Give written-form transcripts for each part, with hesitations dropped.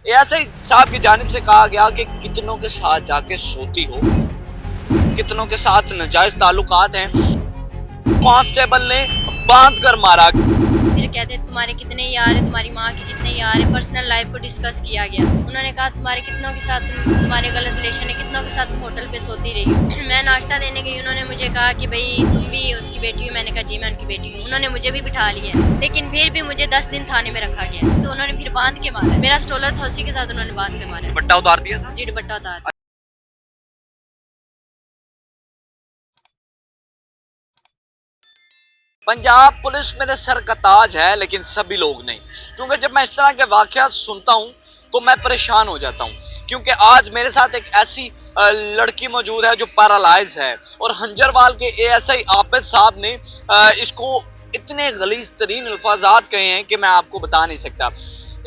ASI साहब की जानिब से कहा गया कि कितनों के साथ जाके सोती हो, कितनों के साथ नाजायज ताल्लुकात हैं, कांस्टेबल ने बांध कर मारा। फिर कहते तुम्हारे कितने यार है, तुम्हारी माँ के कितने यार है, पर्सनल लाइफ को डिस्कस किया गया। उन्होंने कहा तुम्हारे कितनों के साथ तुम्हारे गलत रिलेशन है, कितनों के साथ तुम होटल पे सोती रही हो। मैं नाश्ता देने गई, उन्होंने मुझे कहा कि भाई तुम भी उसकी बेटी हो। मैंने कहा जी मैं उनकी बेटी हूँ। उन्होंने मुझे भी बिठा लिया, लेकिन फिर भी मुझे 10 दिन थाने में रखा गया। तो उन्होंने फिर बांध के मारा। मेरा स्टोलर था, उसी के साथ उन्होंने बांध के मारा। दुपट्टा उतार दिया था जी दुपट्टा उतार। पंजाब पुलिस मेरे सर का ताज है, लेकिन सभी लोग नहीं। क्योंकि जब मैं इस तरह के वाकयात सुनता हूं तो मैं परेशान हो जाता हूं। क्योंकि आज मेरे साथ एक ऐसी लड़की मौजूद है जो पैरालाइज है, और हंजरवाल के एएसआई आबिद साहब ने इसको इतने गलीज तरीन अल्फाजात कहे हैं कि मैं आपको बता नहीं सकता।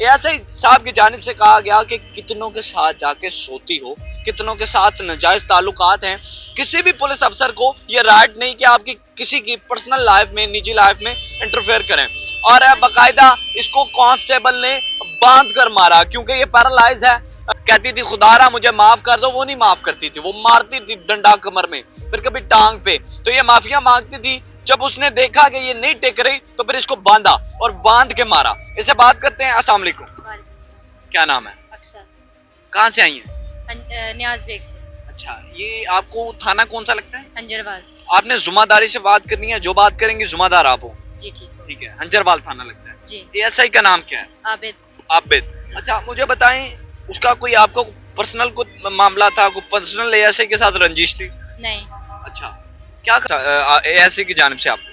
एएसआई साहब की जानिब से कहा गया कि कितनों के साथ जाके सोती हो, कितनों के साथ नाजायज ताल्लुकात हैं। किसी भी पुलिस अफसर को यह राइट नहीं कि आपकी किसी की पर्सनल लाइफ में, निजी लाइफ में इंटरफेयर करें। और बाकायदा इसको कांस्टेबल ने बांध कर मारा, क्योंकि ये पैरालाइज है। कहती थी खुदारा मुझे माफ कर दो, वो नहीं माफ करती थी, वो मारती थी डंडा कमर में, फिर कभी टांग पे। तो ये माफिया मांगती थी। जब उसने देखा कि ये नहीं टेक रही तो फिर इसको बांधा और बांध के मारा। इससे बात करते हैं। अस्सलाम वालेकुम, क्या नाम है? अक्सर। कहाँ से आई हैं? न्याज बेग से। अच्छा, ये आपको थाना कौन सा लगता है? हंजरवाल। आपने जुम्मेदारी से बात करनी है, जो बात करेंगे जुम्मेदार आप हो। जी ठीक। ठीक है, हंजरवाल थाना लगता है जी। एएसआई का नाम क्या है? आबिद। आबिद। अच्छा, मुझे बताएं, उसका कोई आपको पर्सनल कुछ मामला था, कोई पर्सनल एएसआई के साथ रंजिश थी? नहीं। अच्छा, क्या एएसआई की जानिब से आपको?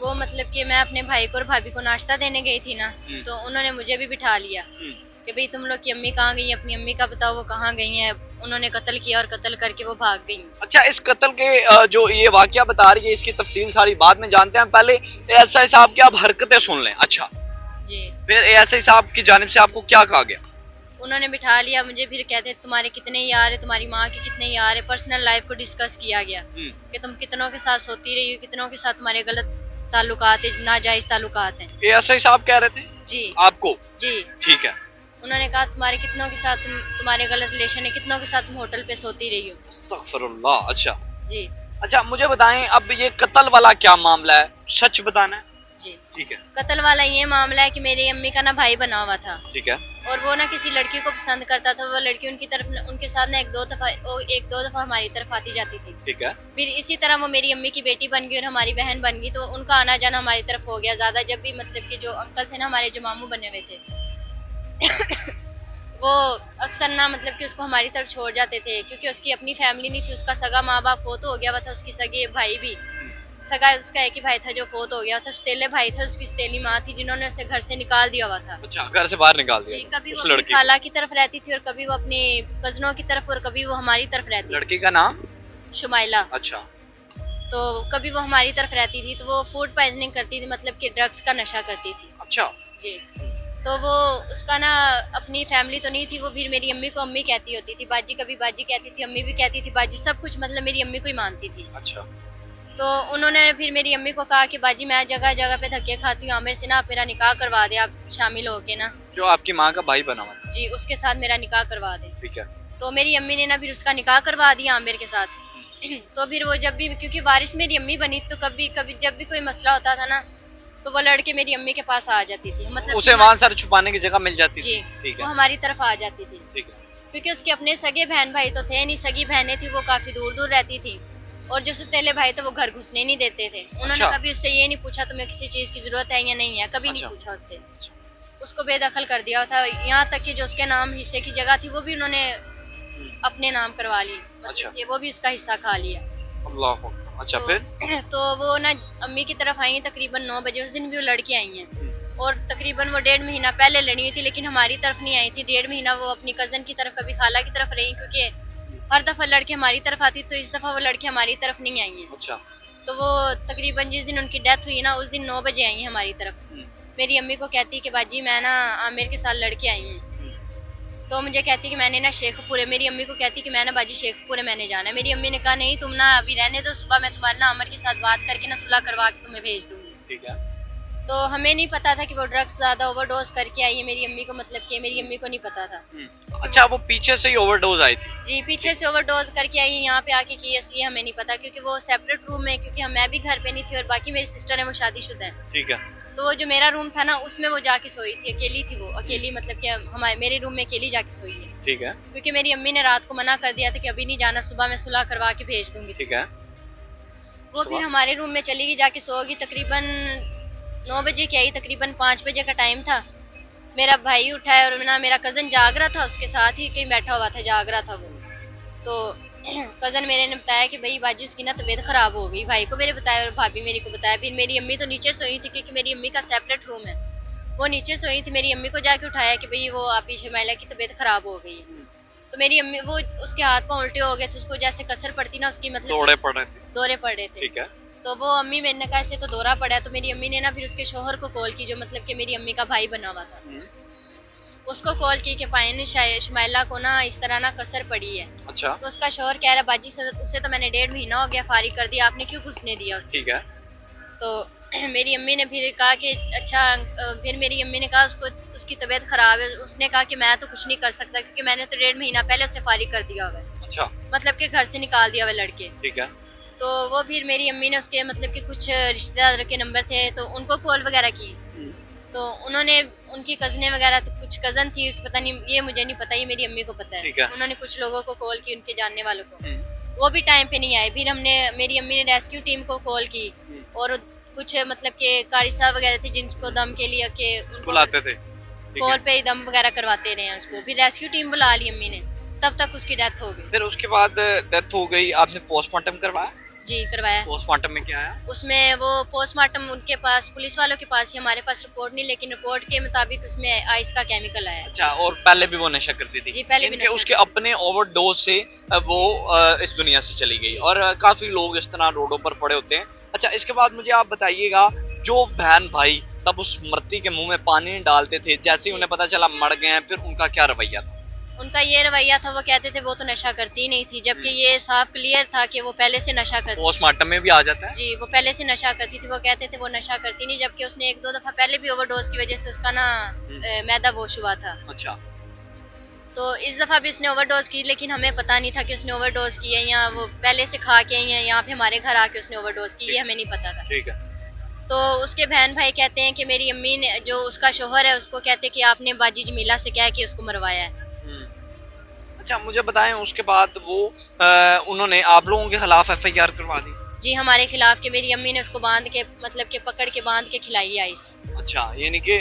वो मतलब कि मैं अपने भाई को और भाभी को नाश्ता देने गई थी ना, तो उन्होंने मुझे भी बिठा लिया कि भाई तुम लोग की अम्मी कहाँ गई, अपनी अम्मी का बताओ वो कहाँ गई हैं। उन्होंने कत्ल किया और कत्ल करके वो भाग गई। अच्छा, इस कत्ल के जो ये वाकया बता रही है, इसकी तफसील सारी बाद में जानते हैं। पहले एएसआई साहब की आप हरकतें सुन लें। अच्छा जी। फिर एएसआई साहब की जानिब से आपको क्या कहा गया? उन्होंने बिठा लिया मुझे, फिर कहते तुम्हारे कितने यार है, तुम्हारी माँ के कितने यार है, पर्सनल लाइफ को डिस्कस किया गया कि तुम कितनों के साथ सोती रही हो, कितनों के साथ तुम्हारे गलत ताल्लुकात है, नाजायज ताल्लुकात हैं। एएसआई साहब कह रहे थे जी आपको? जी। ठीक है। उन्होंने कहा तुम्हारे कितनों के साथ तुम्हारे गलत रिलेशन है, कितनों के साथ तुम होटल पे सोती रही हो। अस्तगफिरुल्लाह। अच्छा जी। अच्छा, मुझे बताएं, अब ये कत्ल वाला क्या मामला है, सच बताना है। जी ठीक है। कत्ल वाला ये मामला है कि मेरी अम्मी का ना भाई बना हुआ था, ठीक है। और वो ना किसी लड़की को पसंद करता था। वो लड़की उनकी तरफ उनके साथ ना एक दो दफा हमारी तरफ आती जाती थी। ठीक है। फिर इसी तरह वो मेरी अम्मी की बेटी बन गई और हमारी बहन बन गई, तो उनका आना जाना हमारी तरफ हो गया ज्यादा। जब भी मतलब कि जो अंकल थे ना हमारे, जो मामू बने हुए थे वो अक्सर ना मतलब कि उसको हमारी तरफ छोड़ जाते थे, क्योंकि उसकी अपनी फैमिली नहीं थी। उसका सगा माँ बाप फोत हो गया हुआ था, उसकी सगी भाई भी, सगा उसका एक ही भाई था जो फोत हो गया था। सतेले भाई था, उसकी सतेली माँ थी जिन्होंने उसे घर से निकाल दिया हुआ था। अच्छा, घर से बाहर निकाल दिया कभी उस वो अपनी लड़की खाला की तरफ रहती थी और कभी वो अपने कजनों की तरफ, और कभी वो हमारी तरफ रहती। लड़की का नाम शुमाइला। अच्छा। तो कभी वो हमारी तरफ रहती थी, तो वो फूड पॉइजनिंग करती थी, मतलब कि ड्रग्स का नशा करती थी। अच्छा जी। तो वो उसका ना अपनी फैमिली तो नहीं थी, वो फिर मेरी अम्मी को अम्मी कहती होती थी, बाजी कभी बाजी कहती थी, अम्मी भी कहती थी बाजी, सब कुछ मतलब मेरी अम्मी को ही मानती थी। अच्छा। तो उन्होंने फिर मेरी अम्मी को कहा कि बाजी मैं जगह जगह पे धक्के खाती हूँ, आमिर से ना आप मेरा निकाह करवा दे, आप शामिल होके ना। जो आपकी माँ का भाई बना हुआ? जी, उसके साथ मेरा निकाह करवा दे। ठीक है। तो मेरी अम्मी ने ना फिर उसका निकाह करवा दिया आमिर के साथ। तो फिर वो जब भी, क्योंकि वारिस मेरी अम्मी बनी, तो कभी कभी जब भी कोई मसला होता था ना, तो वो लड़के मेरी अम्मी के पास आ जाती थी, मतलब उसे वहाँ सर छुपाने की जगह मिल जाती थी। जी। ठीक वो है। हमारी तरफ आ जाती थी। ठीक है। क्योंकि उसके अपने सगे बहन भाई तो थे नहीं, सगी बहनें थी वो काफी दूर दूर रहती थी, और जो सतेले भाई थे वो घर घुसने नहीं देते थे। उन्होंने अच्छा। कभी उससे ये नहीं पूछा तुम्हें किसी चीज की जरूरत है या नहीं है, कभी अच्छा। नहीं पूछा उससे। उसको बेदखल कर दिया था, यहाँ तक कि जो उसके नाम हिस्से की जगह थी वो भी उन्होंने अपने नाम करवा ली। अच्छा। ये वो भी उसका हिस्सा खा लिया। अल्लाह। अच्छा, तो, फिर? तो वो ना अम्मी की तरफ आई हैं तकरीबन 9 बजे। उस दिन भी वो लड़की आई हैं, और तकरीबन वो 1.5 महीना पहले लड़ी हुई थी, लेकिन हमारी तरफ नहीं आई थी। 1.5 महीना वो अपनी कजन की तरफ, कभी खाला की तरफ रही, क्योंकि हर दफा लड़की हमारी तरफ आती, तो इस दफा वो लड़की हमारी तरफ नहीं आई है। अच्छा। तो वो तकरीबन जिस दिन उनकी डेथ हुई ना, उस दिन 9 बजे आई है हमारी तरफ। मेरी अम्मी को कहती कि बाजी मैं ना आमिर के साथ लड़के आई हूँ। तो मुझे कहती कि मैंने ना शेखपुरे, मेरी अम्मी को कहती कि मैं ना बाजी शेखपुरे मैंने जाना है। मेरी अम्मी ने कहा नहीं तुम ना अभी रहने दो, सुबह मैं तुम्हारे ना अमर के साथ बात करके ना सुलह करवा के तुम्हें भेज दूंगी। ठीक है। तो हमें नहीं पता था कि वो ड्रग्स ज्यादा ओवरडोज करके आई है मेरी अम्मी को, मतलब कि मेरी अम्मी को नहीं पता था। अच्छा, वो पीछे से ही ओवरडोज आई थी? जी, पीछे से ओवरडोज करके आई, यहाँ पे आके की इसलिए हमें नहीं पता, क्योंकि वो सेपरेट रूम में, क्योंकि मैं भी घर पे नहीं थी और बाकी मेरी सिस्टर है वो शादीशुदा है। ठीक है। तो वो जो मेरा रूम था ना उसमें वो जाके सोई थी, अकेली थी वो, अकेली मतलब कि हमारे मेरे रूम में अकेली जाके सोई है। ठीक है। क्योंकि मेरी अम्मी ने रात को मना कर दिया था कि अभी नहीं जाना, सुबह मैं सुलह करवा के भेज दूंगी। ठीक है। वो फिर हमारे रूम में चली गई, जाके सोगी। तकरीबन 9 बजे की आई, तकरीबन 5 बजे का टाइम था। मेरा भाई उठा है और ना मेरा कजन जाग रहा था, उसके साथ ही कहीं बैठा हुआ था, जाग रहा था वो। तो कजन मेरे ने बताया कि भाई बाजी उसकी ना तबीयत खराब हो गई। भाई को मेरे बताया और भाभी मेरी को बताया। फिर मेरी अम्मी तो नीचे सोई थी, क्योंकि मेरी अम्मी का सेपरेट रूम है, वो नीचे सोई थी। मेरी अम्मी को जाके उठाया कि भाई वो आपी शमाइला की तबीयत खराब हो गई है। तो मेरी अम्मी, वो उसके हाथ पांव उल्टे हो गए थे, उसको जैसे कसर पड़ती ना उसकी, मतलब दौरे पड़ रहे थे। दौरे पड़ रहे थे। ठीक है। तो वो अम्मी, मैंने कहा ऐसे तो दौरा पड़ा है। तो मेरी अम्मी ने ना फिर उसके शोहर को कॉल की, जो मतलब कि मेरी अम्मी का भाई बना हुआ था, उसको कॉल की कि पायन शमाइला को ना इस तरह ना कसर पड़ी है। अच्छा। तो उसका शोहर कह रहा बाजी उससे तो मैंने 1.5 महीना हो गया फारिग कर दिया, आपने क्यों घुसने दिया उसे? ठीक है। तो मेरी अम्मी ने फिर कहा कि अच्छा, फिर मेरी अम्मी ने कहा उसको उसकी तबीयत खराब है। उसने कहा कि मैं तो कुछ नहीं कर सकता, क्योंकि मैंने तो 1.5 महीना पहले उसे फारिग कर दिया हुआ है। अच्छा। मतलब कि घर से निकाल दिया हुआ लड़के। ठीक है। तो वो फिर मेरी अम्मी ने उसके मतलब कि कुछ रिश्तेदार के नंबर थे, तो उनको कॉल वगैरह की। तो उन्होंने उनकी कजने वगैरह, तो कुछ कजन थी, पता नहीं, ये मुझे नहीं पता, ये मेरी अम्मी को पता है। उन्होंने कुछ लोगों को कॉल की, उनके जानने वालों को, वो भी टाइम पे नहीं आए। फिर मेरी अम्मी ने रेस्क्यू टीम को कॉल की, और कुछ मतलब के कारी साहब वगैरह थे जिनको दम के लिए के उनको बुलाते थे, कॉल पे ही दम वगैरह करवाते रहे उसको। फिर रेस्क्यू टीम बुला ली अम्मी ने, तब तक उसकी डेथ हो गई। फिर उसके बाद डेथ हो गई, आपने पोस्टमार्टम करवाया? जी, करवाया। पोस्टमार्टम में क्या आया? उसमें वो पोस्टमार्टम उनके पास, पुलिस वालों के पास ही, हमारे पास रिपोर्ट नहीं, लेकिन रिपोर्ट के मुताबिक उसमें आइस का केमिकल आया। अच्छा, और पहले भी वो नशा करती थी? जी, पहले भी नशा उसके अपने ओवरडोज से वो इस दुनिया से चली गई, और काफी लोग इस तरह रोडों पर पड़े होते हैं। अच्छा, इसके बाद मुझे आप बताइएगा, जो बहन भाई तब उस मृत्यु के मुंह में पानी डालते थे, जैसे ही उन्हें पता चला मर गए हैं, फिर उनका क्या रवैया था? उनका ये रवैया था, वो कहते थे वो तो नशा करती नहीं थी, जबकि ये साफ क्लियर था कि वो पहले से नशा करती। पोस्टमार्टम में भी आ जाता है। जी, वो पहले से नशा करती थी। वो कहते थे वो नशा करती नहीं, जबकि उसने 1-2 दफा पहले भी ओवरडोज की वजह से उसका ना मैदा बोश हुआ था। अच्छा। तो इस दफा भी उसने ओवरडोज की, लेकिन हमें पता नहीं था कि उसने ओवरडोज की है, या वो पहले से खा के आई है, यहाँ पे हमारे घर आके उसने ओवरडोज की, ये हमें नहीं पता था। ठीक है। तो उसके बहन भाई कहते हैं कि मेरी अम्मी ने, जो उसका शोहर है, उसको कहते कि आपने बाजी जमीला से क्या है कि उसको मरवाया है। अच्छा, मुझे बताएं, उसके बाद वो उन्होंने आप लोगों के खिलाफ एफआईआर करवा दी? जी, हमारे खिलाफ, के मेरी अम्मी ने उसको बांध के, मतलब के पकड़ के बांध के खिलाई आइस। अच्छा, यानी कि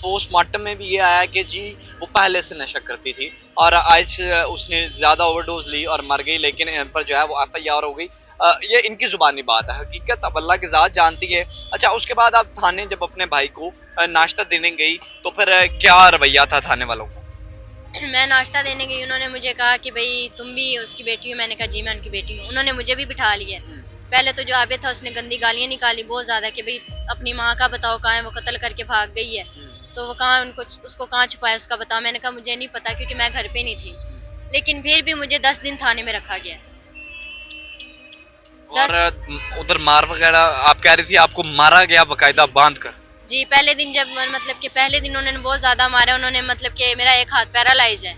पोस्टमार्टम में भी ये आया कि जी वो पहले से नशा करती थी, और आइस उसने ज्यादा ओवरडोज ली और मर गई, लेकिन इन पर जो है वो एफआईआर हो गई। ये इनकी जुबानी बात है, हकीकत अब अल्लाह की ज़ात जानती है। अच्छा, उसके बाद आप थाने जब अपने भाई को नाश्ता देने गई, तो फिर क्या रवैया था थाने वालों का? मैं नाश्ता देने गई, उन्होंने मुझे कहा कि भाई तुम भी उसकी बेटी हो। मैंने कहा जी मैं उनकी बेटी हूँ। उन्होंने मुझे भी बिठा लिया। पहले तो जो आबिद था उसने गंदी गालियाँ निकाली बहुत ज्यादा, कि भाई अपनी माँ का बताओ कहाँ है, वो कत्ल करके भाग गई है, तो वो कहाँ, उनको उसको कहाँ छुपाया उसका बताओ। मैंने कहा मुझे नहीं पता, क्योंकि मैं घर पे नहीं थी। लेकिन फिर भी मुझे 10 दिन थाने में रखा गया। और उधर मार वगैरह आप कह रही थी, आपको मारा गया बकायदा बांध कर? जी, पहले दिन जब मतलब कि पहले दिन उन्होंने बहुत ज्यादा मारा। उन्होंने मतलब कि मेरा एक हाथ पैरालाइज है,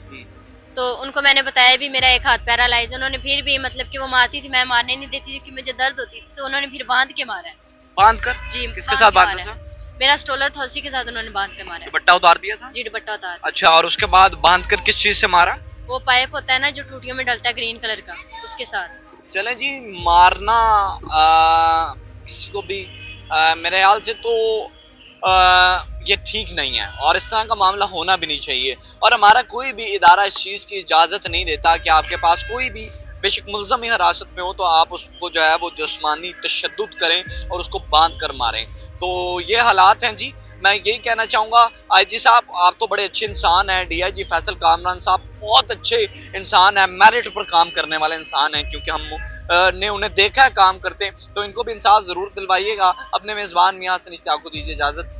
तो उनको मैंने बताया भी मेरा एक हाथ पैरालाइज है। उन्होंने फिर भी मतलब कि वो मारती थी, मैं मारने नहीं देती थी क्योंकि मुझे दर्द होती थी, तो उन्होंने फिर बांध के मारा है। बांध कर? जी, किसके साथ बांधा था? मेरा स्टोलर था, उसी के साथ उन्होंने बांध के मारा है। दुपट्टा उतार दिया था? जी, दुपट्टा उतार। अच्छा, और उसके बाद बांध कर किस चीज से मारा? वो पाइप होता है ना जो टूटियों में डलता है ग्रीन कलर का, उसके साथ। चले जी, मारना किसी को भी मेरे ख्याल से तो ये ठीक नहीं है, और इस तरह का मामला होना भी नहीं चाहिए। और हमारा कोई भी इदारा इस चीज़ की इजाज़त नहीं देता कि आपके पास कोई भी बेशक मुल्ज़म हिरासत में हो तो आप उसको जो है वो जिस्मानी तशद्दुद करें और उसको बांध कर मारें। तो ये हालात हैं जी। मैं यही कहना चाहूँगा, आईजी साहब आप तो बड़े अच्छे इंसान हैं, डीआईजी फैसल कामरान साहब बहुत अच्छे इंसान हैं, मेरिट पर काम करने वाले इंसान हैं, क्योंकि हम ने उन्हें देखा है काम करते, तो इनको भी इंसाफ ज़रूर दिलवाइएगा। अपने मेज़बान मियां हसन इश्तियाक को दीजिए इजाज़त।